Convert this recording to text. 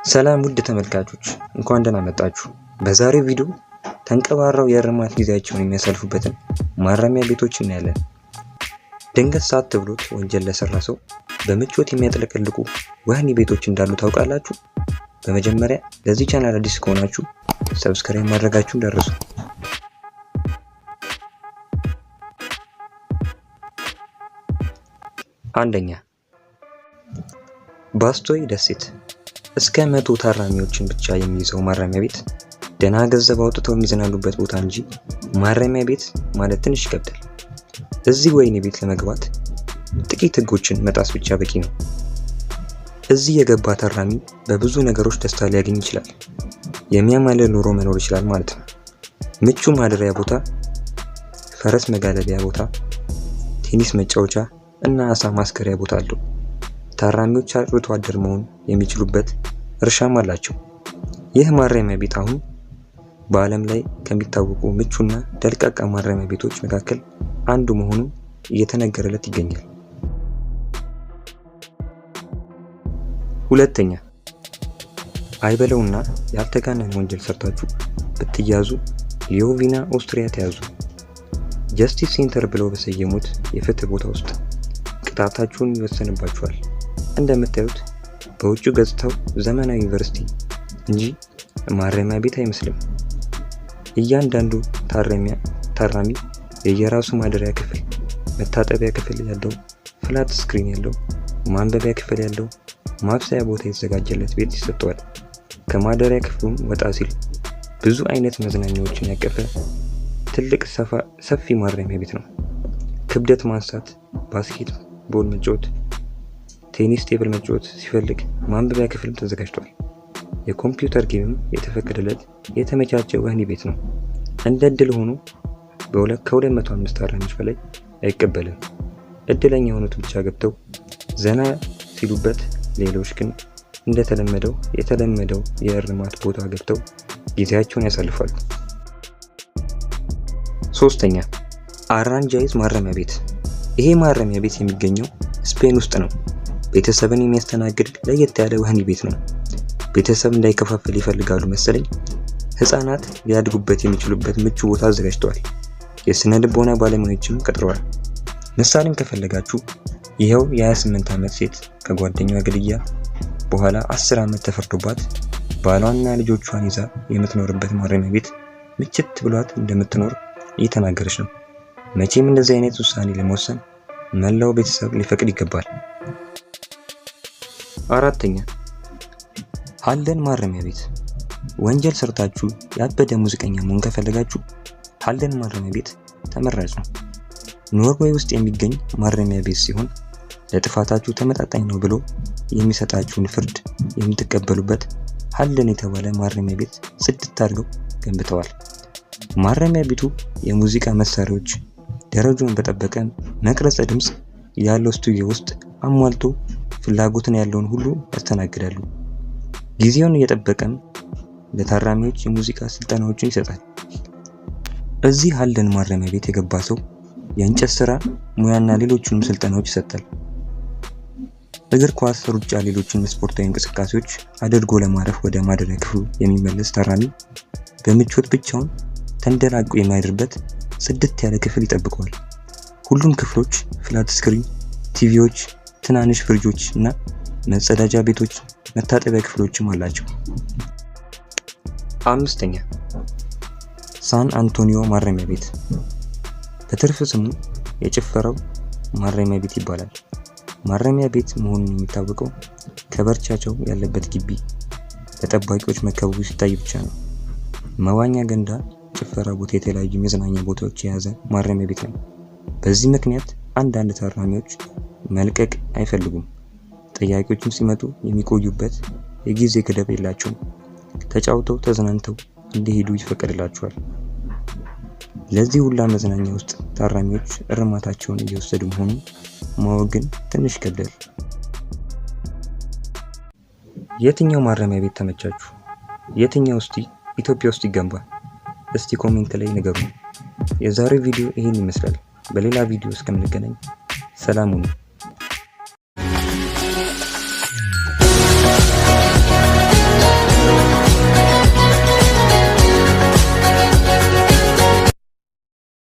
ሰላም ውድ ተመልካቾች እንኳን ደህና መጣችሁ። በዛሬው ቪዲዮ ተንቀባራው የእርማት ጊዜያቸውን የሚያሳልፉበትን ማረሚያ ቤቶች እናያለን። ድንገት ሳት ብሎት ወንጀል ለሰራ ሰው በምቾት የሚያጥለቀልቁ ወህኒ ቤቶች እንዳሉ ታውቃላችሁ? በመጀመሪያ ለዚህ ቻናል አዲስ ከሆናችሁ ሰብስክራይብ ማድረጋችሁን እንዳትረሱ። አንደኛ፣ ባስቶይ ደሴት እስከ 100 ታራሚዎችን ብቻ የሚይዘው ማረሚያ ቤት ደህና ገንዘብ አውጥተው የሚዝናኑበት ቦታ እንጂ ማረሚያ ቤት ማለት ትንሽ ይከብዳል። እዚህ ወህኒ ቤት ለመግባት ጥቂት ህጎችን መጣስ ብቻ በቂ ነው። እዚህ የገባ ታራሚ በብዙ ነገሮች ደስታ ሊያገኝ ይችላል። የሚያማልል ኑሮ መኖር ይችላል ማለት ነው። ምቹ ማደሪያ ቦታ፣ ፈረስ መጋለቢያ ቦታ፣ ቴኒስ መጫወቻ እና አሳ ማስገሪያ ቦታ አለው። ታራሚዎች አርብቶ አደር መሆን የሚችሉበት እርሻም አላቸው። ይህ ማረሚያ ቤት አሁን በዓለም ላይ ከሚታወቁ ምቹና ደልቃቃ ማረሚያ ቤቶች መካከል አንዱ መሆኑ እየተነገረለት ይገኛል። ሁለተኛ፣ አይበለውና ያልተጋነነ ወንጀል ሰርታችሁ ብትያዙ ሊዮቪና ኦስትሪያ ተያዙ። ጀስቲስ ሴንተር ብለው በሰየሙት የፍትህ ቦታ ውስጥ ቅጣታችሁን ይወሰንባችኋል። እንደምታዩት በውጭው ገጽታው ዘመናዊ ዩኒቨርሲቲ እንጂ ማረሚያ ቤት አይመስልም። እያንዳንዱ ታራሚ የየራሱ ማደሪያ ክፍል፣ መታጠቢያ ክፍል ያለው፣ ፍላት ስክሪን ያለው፣ ማንበቢያ ክፍል ያለው፣ ማብሰያ ቦታ የተዘጋጀለት ቤት ይሰጠዋል። ከማደሪያ ክፍሉም ወጣ ሲል ብዙ አይነት መዝናኛዎችን ያቀፈ ትልቅ ሰፊ ማረሚያ ቤት ነው። ክብደት ማንሳት፣ ባስኬት ቦል መጫወት፣ ቴኒስ ቴብል መጫወት ሲፈልግ ማንበቢያ ክፍልም ተዘጋጅቷል። የኮምፒውተር ጌምም የተፈቀደለት የተመቻቸ ወህኒ ቤት ነው። እንደ እድል ሆኖ ከ205 ታራሚዎች በላይ አይቀበልም። እድለኛ የሆኑት ብቻ ገብተው ዘና ሲሉበት፣ ሌሎች ግን የተለመደው የእርማት ቦታ ገብተው ጊዜያቸውን ያሳልፋሉ። ሶስተኛ፣ አራንጃይዝ ማረሚያ ቤት። ይሄ ማረሚያ ቤት የሚገኘው ስፔን ውስጥ ነው። ቤተሰብን የሚያስተናግድ ለየት ያለ ወህኒ ቤት ነው። ቤተሰብ እንዳይከፋፈል ይፈልጋሉ መሰለኝ። ህፃናት ሊያድጉበት የሚችሉበት ምቹ ቦታ አዘጋጅተዋል። የስነ ልቦና ባለሙያዎችም ቀጥረዋል። ምሳሌም ከፈለጋችሁ ይኸው የ28 ዓመት ሴት ከጓደኛዋ ግድያ በኋላ 10 ዓመት ተፈርዶባት ባሏንና ልጆቿን ይዛ የምትኖርበት ማረሚያ ቤት ምችት ብሏት እንደምትኖር እየተናገረች ነው። መቼም እንደዚህ አይነት ውሳኔ ለመወሰን መላው ቤተሰብ ሊፈቅድ ይገባል። አራተኛ፣ ሃልደን ማረሚያ ቤት። ወንጀል ሰርታችሁ ያበደ ሙዚቀኛ መሆን ከፈለጋችሁ ሃልደን ማረሚያ ቤት ተመራጭ ነው። ኖርዌይ ውስጥ የሚገኝ ማረሚያ ቤት ሲሆን ለጥፋታችሁ ተመጣጣኝ ነው ብሎ የሚሰጣችሁን ፍርድ የምትቀበሉበት ሃልደን የተባለ ማረሚያ ቤት ጽድት አድርገው ገንብተዋል። ማረሚያ ቤቱ የሙዚቃ መሳሪያዎች ደረጃውን በጠበቀ መቅረጸ ድምፅ ያለው ስቱዲዮ ውስጥ አሟልቶ ፍላጎትን ያለውን ሁሉ ያስተናግዳሉ። ጊዜውን እየጠበቀም ለታራሚዎች የሙዚቃ ስልጠናዎችን ይሰጣል። እዚህ ሃልደን ማረሚያ ቤት የገባ ሰው የእንጨት ስራ ሙያና ሌሎችንም ስልጠናዎች ይሰጣል። እግር ኳስ፣ ሩጫ፣ ሌሎችን ስፖርታዊ እንቅስቃሴዎች አድርጎ ለማረፍ ወደ ማደሪያ ክፍሉ የሚመለስ ታራሚ በምቾት ብቻውን ተንደላቆ የማይድርበት ጽድት ያለ ክፍል ይጠብቀዋል። ሁሉም ክፍሎች ፍላት ስክሪን ቲቪዎች፣ ትናንሽ ፍሪጆች እና መጸዳጃ ቤቶች፣ መታጠቢያ ክፍሎችም አላቸው። አምስተኛ፣ ሳን አንቶኒዮ ማረሚያ ቤት። በትርፍ ስሙ የጭፈራው ማረሚያ ቤት ይባላል። ማረሚያ ቤት መሆኑን የሚታወቀው ከበርቻቸው ያለበት ግቢ በጠባቂዎች መከበቡ ሲታይ ብቻ ነው። መዋኛ ገንዳ፣ ጭፈራ ቦታ፣ የተለያዩ መዝናኛ ቦታዎች የያዘ ማረሚያ ቤት ነው። በዚህ ምክንያት አንዳንድ ታራሚዎች መልቀቅ አይፈልጉም። ጥያቄዎችም ሲመጡ የሚቆዩበት የጊዜ ገደብ የላቸውም። ተጫውተው ተዝናንተው እንዲሄዱ ይፈቀድላቸዋል። ለዚህ ሁላ መዝናኛ ውስጥ ታራሚዎች እርማታቸውን እየወሰዱ መሆኑን ማወቅ ግን ትንሽ ይከብዳል። የትኛው ማረሚያ ቤት ተመቻችሁ? የትኛው ኢትዮጵያ ውስጥ ይገንባ? እስቲ ኮሜንት ላይ ንገሩኝ። የዛሬው ቪዲዮ ይሄን ይመስላል። በሌላ ቪዲዮ እስከምንገናኝ ሰላም ሁኑ።